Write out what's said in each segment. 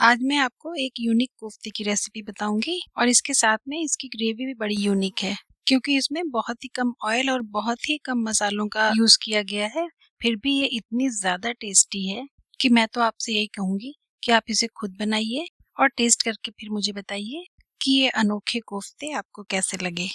आज मैं आपको एक यूनिक कोफ्ते की रेसिपी बताऊंगी और इसके साथ में इसकी ग्रेवी भी बड़ी यूनिक है क्योंकि इसमें बहुत ही कम ऑयल और बहुत ही कम मसालों का यूज किया गया है। फिर भी ये इतनी ज्यादा टेस्टी है कि मैं तो आपसे यही कहूंगी कि आप इसे खुद बनाइए और टेस्ट करके फिर मुझे बताइए कि ये अनोखे कोफ्ते आपको कैसे लगे।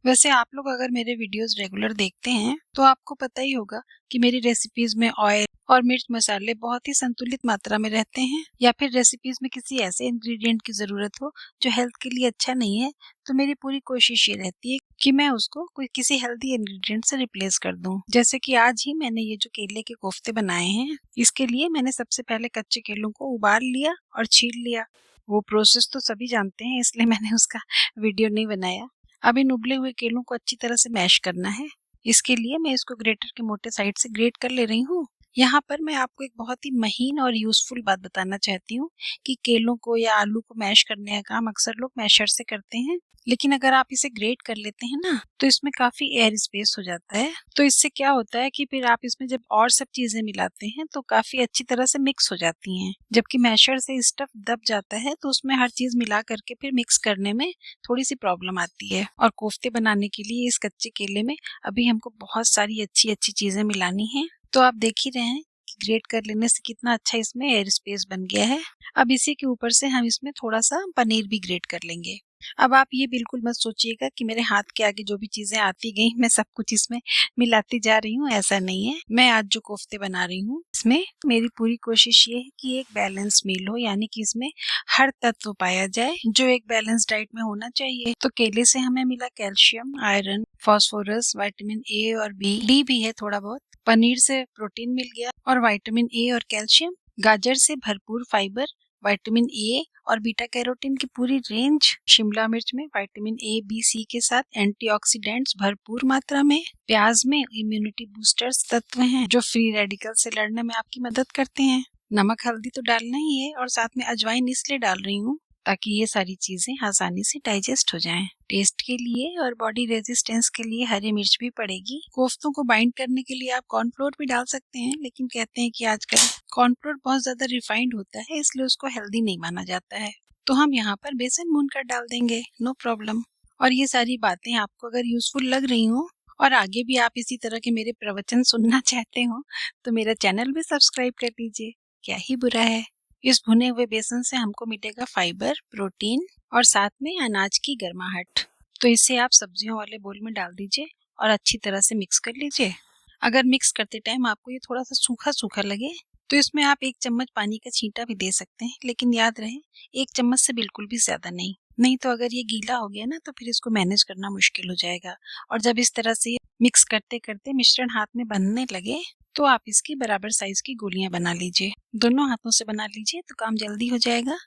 वैसे आप लोग अगर मेरे वीडियोस रेगुलर देखते हैं तो आपको पता ही होगा कि मेरी रेसिपीज में ऑयल और मिर्च मसाले बहुत ही संतुलित मात्रा में रहते हैं, या फिर रेसिपीज में किसी ऐसे इंग्रेडिएंट की जरूरत हो जो हेल्थ के लिए अच्छा नहीं है, तो मेरी पूरी कोशिश ये रहती है कि मैं उसको कोई किसी हेल्दी इंग्रेडिएंट से रिप्लेस कर दूं। जैसे कि आज ही मैंने ये जो केले के कोफ्ते बनाए हैं, इसके लिए मैंने सबसे पहले कच्चे केलों को उबाल लिया और छील लिया। वो प्रोसेस तो सभी जानते हैं, इसलिए मैंने उसका वीडियो नहीं बनाया। अब इन उबले हुए केलों को अच्छी तरह से मैश करना है। इसके लिए मैं इसको ग्रेटर के मोटे साइड से ग्रेट कर ले रही हूँ। यहाँ पर मैं आपको एक बहुत ही महीन और यूजफुल बात बताना चाहती हूँ कि केलों को या आलू को मैश करने का काम अक्सर लोग मैशर से करते हैं, लेकिन अगर आप इसे ग्रेट कर लेते हैं ना तो इसमें काफी एयर स्पेस हो जाता है। तो इससे क्या होता है कि फिर आप इसमें जब और सब चीजें मिलाते हैं तो काफी अच्छी तरह से मिक्स हो जाती हैं। जबकि मैशर से स्टफ दब जाता है तो उसमें हर चीज मिला करके फिर मिक्स करने में थोड़ी सी प्रॉब्लम आती है। और कोफ्ते बनाने के लिए इस कच्चे केले में अभी हमको बहुत सारी अच्छी अच्छी चीजें मिलानी है। तो आप देख ही रहे हैं कि ग्रेट कर लेने से कितना अच्छा इसमें एयर स्पेस बन गया है। अब इसी के ऊपर से हम इसमें थोड़ा सा पनीर भी ग्रेट कर लेंगे। अब आप ये बिल्कुल मत सोचिएगा कि मेरे हाथ के आगे जो भी चीजें आती गई मैं सब कुछ इसमें मिलाती जा रही हूँ, ऐसा नहीं है। मैं आज जो कोफ्ते बना रही हूँ इसमें मेरी पूरी कोशिश ये है कि एक बैलेंस मील हो, यानी कि इसमें हर तत्व पाया जाए जो एक बैलेंस डाइट में होना चाहिए। तो केले से हमें मिला calcium, iron, phosphorus, vitamin A और बी, डी भी है थोड़ा बहुत। पनीर से प्रोटीन मिल गया और विटामिन ए और कैल्शियम। गाजर से भरपूर फाइबर, विटामिन ए और बीटा कैरोटीन की पूरी रेंज। शिमला मिर्च में विटामिन ए, बी, सी के साथ एंटीऑक्सीडेंट्स भरपूर मात्रा में। प्याज में इम्यूनिटी बूस्टर्स तत्व हैं जो फ्री रेडिकल से लड़ने में आपकी मदद करते हैं। नमक हल्दी तो डालना ही है और साथ में अजवाइन इसलिए डाल रही हूँ ताकि ये सारी चीजें आसानी से डाइजेस्ट हो जाएं। टेस्ट के लिए और बॉडी रेजिस्टेंस के लिए हरी मिर्च भी पड़ेगी। कोफ्तों को बाइंड करने के लिए आप कॉर्नफ्लोर भी डाल सकते हैं, लेकिन कहते हैं कि आजकल कॉर्नफ्लोर बहुत ज्यादा रिफाइंड होता है, इसलिए उसको हेल्दी नहीं माना जाता है। तो हम यहाँ पर बेसन भूनकर डाल देंगे, नो प्रॉब्लम। और ये सारी बातें आपको अगर यूजफुल लग रही हो और आगे भी आप इसी तरह के मेरे प्रवचन सुनना चाहते हो तो मेरा चैनल भी सब्सक्राइब कर लीजिए, क्या ही बुरा है। इस भुने हुए बेसन से हमको मिलेगा फाइबर, प्रोटीन और साथ में अनाज की गर्माहट। तो इसे आप सब्जियों वाले बोल में डाल दीजिए और अच्छी तरह से मिक्स कर लीजिए। अगर मिक्स करते टाइम आपको ये थोड़ा सा सूखा सूखा लगे तो इसमें आप 1 चम्मच पानी का छींटा भी दे सकते हैं, लेकिन याद रहे 1 चम्मच से बिल्कुल भी ज्यादा नहीं। नहीं तो अगर ये गीला हो गया ना तो फिर इसको मैनेज करना मुश्किल हो जाएगा। और जब इस तरह से मिक्स करते करते मिश्रण हाथ में बंधने लगे तो आप इसकी बराबर साइज की गोलियां बना लीजिए। दोनों हाथों से बना लीजिए तो काम जल्दी हो जाएगा।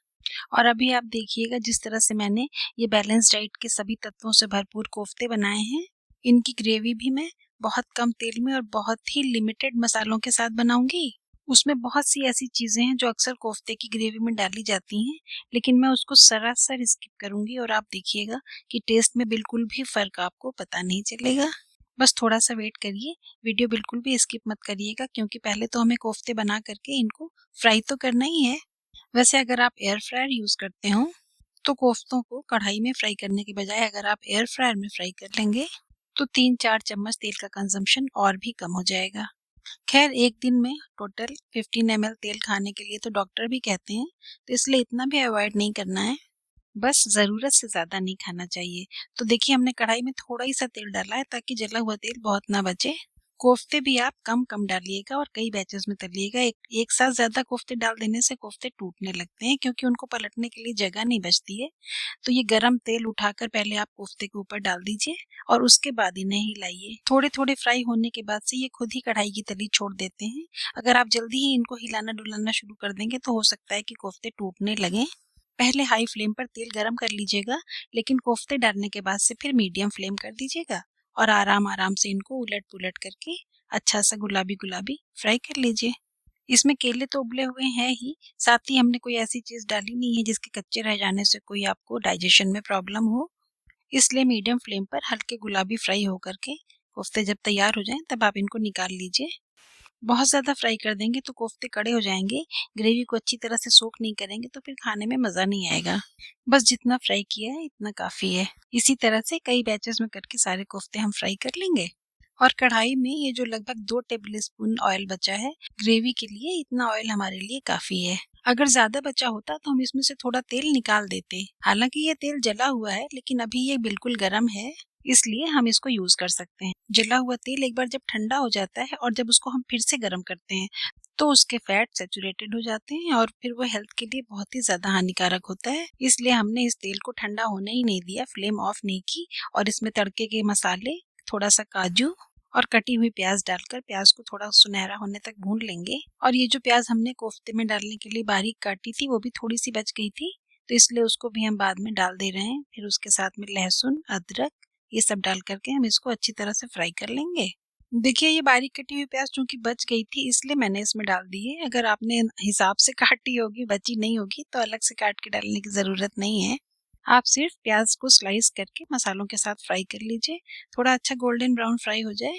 और अभी आप देखिएगा जिस तरह से मैंने ये बैलेंस डाइट के सभी तत्वों से भरपूर कोफ्ते बनाए हैं, इनकी ग्रेवी भी मैं बहुत कम तेल में और बहुत ही लिमिटेड मसालों के साथ बनाऊंगी। उसमें बहुत सी ऐसी चीजें हैं जो अक्सर कोफ्ते की ग्रेवी में डाली जाती हैं, लेकिन मैं उसको सरासर स्किप करूंगी और आप देखिएगा कि टेस्ट में बिल्कुल भी फर्क आपको पता नहीं चलेगा। बस थोड़ा सा वेट करिए, वीडियो बिल्कुल भी स्किप मत करिएगा क्योंकि पहले तो हमें कोफ्ते बना करके इनको फ्राई तो करना ही है। वैसे अगर आप एयर फ्रायर यूज करते हो तो कोफ्तों को कढ़ाई में फ्राई करने के बजाय अगर आप एयर फ्रायर में फ्राई कर लेंगे तो 3-4 चम्मच तेल का कंजम्पशन और भी कम हो जाएगा। खैर एक दिन में टोटल 15 ml तेल खाने के लिए तो डॉक्टर भी कहते हैं, तो इसलिए इतना भी अवॉइड नहीं करना है। बस जरूरत से ज्यादा नहीं खाना चाहिए। तो देखिए हमने कढ़ाई में थोड़ा ही सा तेल डाला है ताकि जला हुआ तेल बहुत ना बचे। कोफ्ते भी आप कम कम डालिएगा और कई बैचेस में तलिएगा। एक साथ ज्यादा कोफ्ते डाल देने से कोफ्ते टूटने लगते हैं क्योंकि उनको पलटने के लिए जगह नहीं बचती है। तो ये गरम तेल उठाकर पहले आप कोफ्ते के ऊपर डाल दीजिए और उसके बाद इन्हें हिलाइए। थोड़े थोड़े फ्राई होने के बाद से ये खुद ही कढ़ाई की तली छोड़ देते हैं। अगर आप जल्दी ही इनको हिलाना डुलाना शुरू कर देंगे तो हो सकता है कि कोफ्ते टूटने लगे। पहले हाई फ्लेम पर तेल गरम कर लीजिएगा, लेकिन कोफ्ते डालने के बाद से फिर मीडियम फ्लेम कर दीजिएगा और आराम आराम से इनको उलट पुलट करके अच्छा सा गुलाबी गुलाबी फ्राई कर लीजिए। इसमें केले तो उबले हुए हैं ही, साथ ही हमने कोई ऐसी चीज डाली नहीं है जिसके कच्चे रह जाने से कोई आपको डाइजेशन में प्रॉब्लम हो। इसलिए मीडियम फ्लेम पर हल्के गुलाबी फ्राई होकर के कोफ्ते जब तैयार हो जाएं तब आप इनको निकाल लीजिए। बहुत ज़्यादा फ्राई कर देंगे तो कोफ्ते कड़े हो जाएंगे, ग्रेवी को अच्छी तरह से सोक नहीं करेंगे तो फिर खाने में मज़ा नहीं आएगा। बस जितना फ्राई किया है इतना काफ़ी है। इसी तरह से कई बैचेस में करके सारे कोफ्ते हम फ्राई कर लेंगे। और कढ़ाई में ये जो लगभग 2 टेबल स्पून ऑयल बचा है, ग्रेवी के लिए इतना ऑयल हमारे लिए काफ़ी है। अगर ज़्यादा बचा होता तो हम इसमें से थोड़ा तेल निकाल देते। हालांकि ये तेल जला हुआ है लेकिन अभी ये बिल्कुल गर्म है, इसलिए हम इसको यूज कर सकते हैं। जला हुआ तेल एक बार जब ठंडा हो जाता है और जब उसको हम फिर से गर्म करते हैं तो उसके फैट सैचुरेटेड हो जाते हैं और फिर वो हेल्थ के लिए बहुत ही ज्यादा हानिकारक होता है। इसलिए हमने इस तेल को ठंडा होने ही नहीं दिया, फ्लेम ऑफ नहीं की और इसमें तड़के के मसाले, थोड़ा सा काजू और कटी हुई प्याज डालकर प्याज को थोड़ा सुनहरा होने तक भून लेंगे। और ये जो प्याज हमने कोफ्ते में डालने के लिए बारीक काटी थी वो भी थोड़ी सी बच गई थी, तो इसलिए उसको भी हम बाद में डाल दे रहे हैं। फिर उसके साथ में लहसुन, अदरक, ये सब डाल करके हम इसको अच्छी तरह से फ्राई कर लेंगे। देखिए ये बारीक कटी हुई प्याज चूंकि बच गई थी इसलिए मैंने इसमें डाल दी है। अगर आपने हिसाब से काटी होगी, बची नहीं होगी, तो अलग से काट के डालने की जरूरत नहीं है। आप सिर्फ प्याज को स्लाइस करके मसालों के साथ फ्राई कर लीजिए। थोड़ा अच्छा गोल्डन ब्राउन फ्राई हो जाए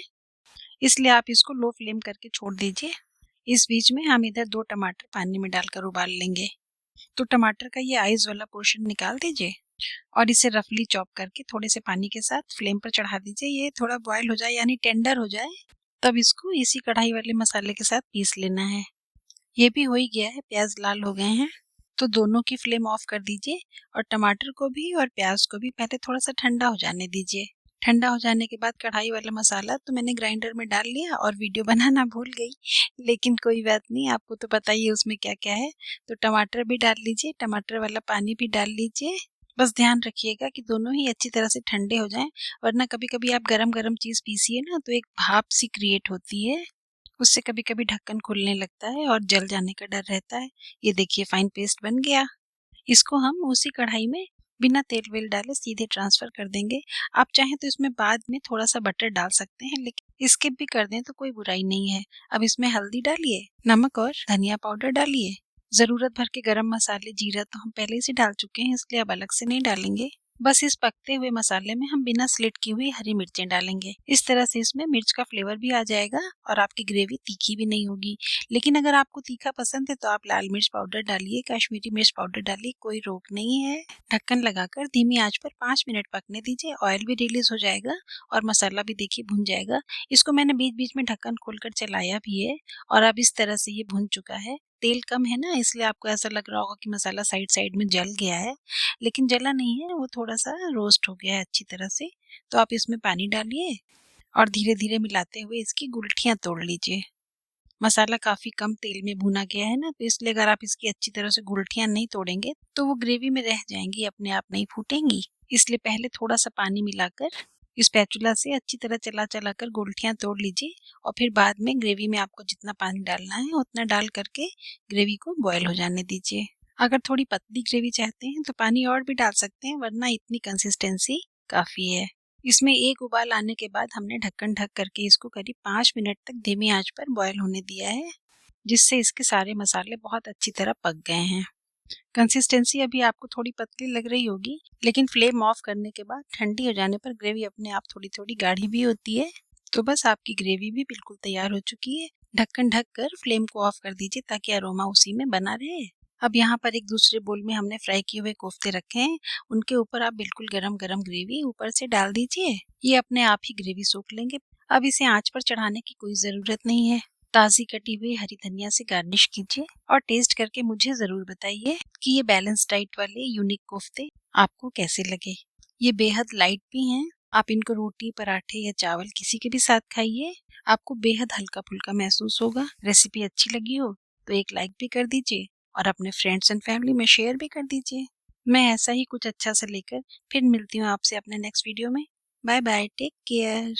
इसलिए आप इसको लो फ्लेम करके छोड़ दीजिए। इस बीच में हम इधर 2 टमाटर पानी में डालकर उबाल लेंगे। तो टमाटर का ये आइज वाला पोर्शन निकाल दीजिए और इसे रफली चॉप करके थोड़े से पानी के साथ फ्लेम पर चढ़ा दीजिए। ये थोड़ा बॉयल हो जाए यानी टेंडर हो जाए, तब इसको इसी कढ़ाई वाले मसाले के साथ पीस लेना है। ये भी हो ही गया है, प्याज लाल हो गए हैं, तो दोनों की फ्लेम ऑफ कर दीजिए और टमाटर को भी और प्याज को भी पहले थोड़ा सा ठंडा हो जाने दीजिए। ठंडा हो जाने के बाद कढ़ाई वाला मसाला तो मैंने ग्राइंडर में डाल लिया और वीडियो बनाना भूल गई, लेकिन कोई बात नहीं, आपको तो पता ही है उसमें क्या क्या है। तो टमाटर भी डाल लीजिए, टमाटर वाला पानी भी डाल लीजिए। बस ध्यान रखिएगा कि दोनों ही अच्छी तरह से ठंडे हो जाएं, वरना कभी कभी आप गरम गरम चीज़ पीसिए ना तो एक भाप सी क्रिएट होती है, उससे कभी कभी ढक्कन खुलने लगता है और जल जाने का डर रहता है। ये देखिए फाइन पेस्ट बन गया। इसको हम उसी कढ़ाई में बिना तेल वेल डाले सीधे ट्रांसफर कर देंगे। आप चाहें तो इसमें बाद में थोड़ा सा बटर डाल सकते हैं, लेकिन स्किप भी कर दें तो कोई बुराई नहीं है। अब इसमें हल्दी डालिए, नमक और धनिया पाउडर डालिए। जरूरत भर के गरम मसाले, जीरा तो हम पहले से डाल चुके हैं इसलिए अब अलग से नहीं डालेंगे। बस इस पकते हुए मसाले में हम बिना स्लिट की हुई हरी मिर्चें डालेंगे। इस तरह से इसमें मिर्च का फ्लेवर भी आ जाएगा और आपकी ग्रेवी तीखी भी नहीं होगी। लेकिन अगर आपको तीखा पसंद है तो आप लाल मिर्च पाउडर डालिए, कश्मीरी मिर्च पाउडर डालिए, कोई रोक नहीं है। ढक्कन लगाकर धीमी आंच पर 5 मिनट पकने दीजिए। ऑयल भी रिलीज हो जाएगा और मसाला भी देखिए भुन जाएगा। इसको मैंने बीच बीच में ढक्कन खोलकर चलाया भी है और अब इस तरह से ये भुन चुका है। तेल कम है ना, इसलिए आपको ऐसा लग रहा होगा कि मसाला साइड साइड में जल गया है, लेकिन जला नहीं है, वो थोड़ा सा रोस्ट हो गया है अच्छी तरह से। तो आप इसमें पानी डालिए और धीरे धीरे मिलाते हुए इसकी गुलठियां तोड़ लीजिए। मसाला काफी कम तेल में भुना गया है ना, तो इसलिए अगर आप इसकी अच्छी तरह से गुलठियां नहीं तोड़ेंगे तो वो ग्रेवी में रह जाएंगी, अपने आप नहीं फूटेंगी। इसलिए पहले थोड़ा सा पानी मिलाकर स्पैचुला से अच्छी तरह चला चला कर गुलठियां तोड़ लीजिए और फिर बाद में ग्रेवी में आपको जितना पानी डालना है उतना डाल करके ग्रेवी को बॉयल हो जाने दीजिए। अगर थोड़ी पतली ग्रेवी चाहते हैं तो पानी और भी डाल सकते हैं, वरना इतनी कंसिस्टेंसी काफी है। इसमें एक उबाल आने के बाद हमने ढक्कन ढक करके इसको करीब 5 मिनट तक धीमी आंच पर बॉयल होने दिया है, जिससे इसके सारे मसाले बहुत अच्छी तरह पक गए हैं। कंसिस्टेंसी अभी आपको थोड़ी पतली लग रही होगी, लेकिन फ्लेम ऑफ करने के बाद ठंडी हो जाने पर ग्रेवी अपने आप थोड़ी थोड़ी गाढ़ी भी होती है। तो बस आपकी ग्रेवी भी बिल्कुल तैयार हो चुकी है। ढक्कन ढक कर फ्लेम को ऑफ कर दीजिए ताकि अरोमा उसी में बना रहे। अब यहाँ पर एक दूसरे बोल में हमने फ्राई किए हुए कोफ्ते रखे हैं, उनके ऊपर आप बिल्कुल गरम गरम ग्रेवी ऊपर से डाल दीजिए। ये अपने आप ही ग्रेवी सोख लेंगे। अब इसे आंच पर चढ़ाने की कोई जरूरत नहीं है। ताज़ी कटी हुई हरी धनिया से गार्निश कीजिए और टेस्ट करके मुझे ज़रूर बताइए कि ये बैलेंस डाइट वाले यूनिक कोफ्ते आपको कैसे लगे। ये बेहद लाइट भी हैं, आप इनको रोटी, पराठे या चावल किसी के भी साथ खाइए, आपको बेहद हल्का फुल्का महसूस होगा। रेसिपी अच्छी लगी हो तो एक लाइक भी कर दीजिए और अपने फ्रेंड्स एंड फैमिली में शेयर भी कर दीजिए। मैं ऐसा ही कुछ अच्छा सा लेकर फिर मिलती हूँ आपसे अपने नेक्स्ट वीडियो में। Bye bye, take care.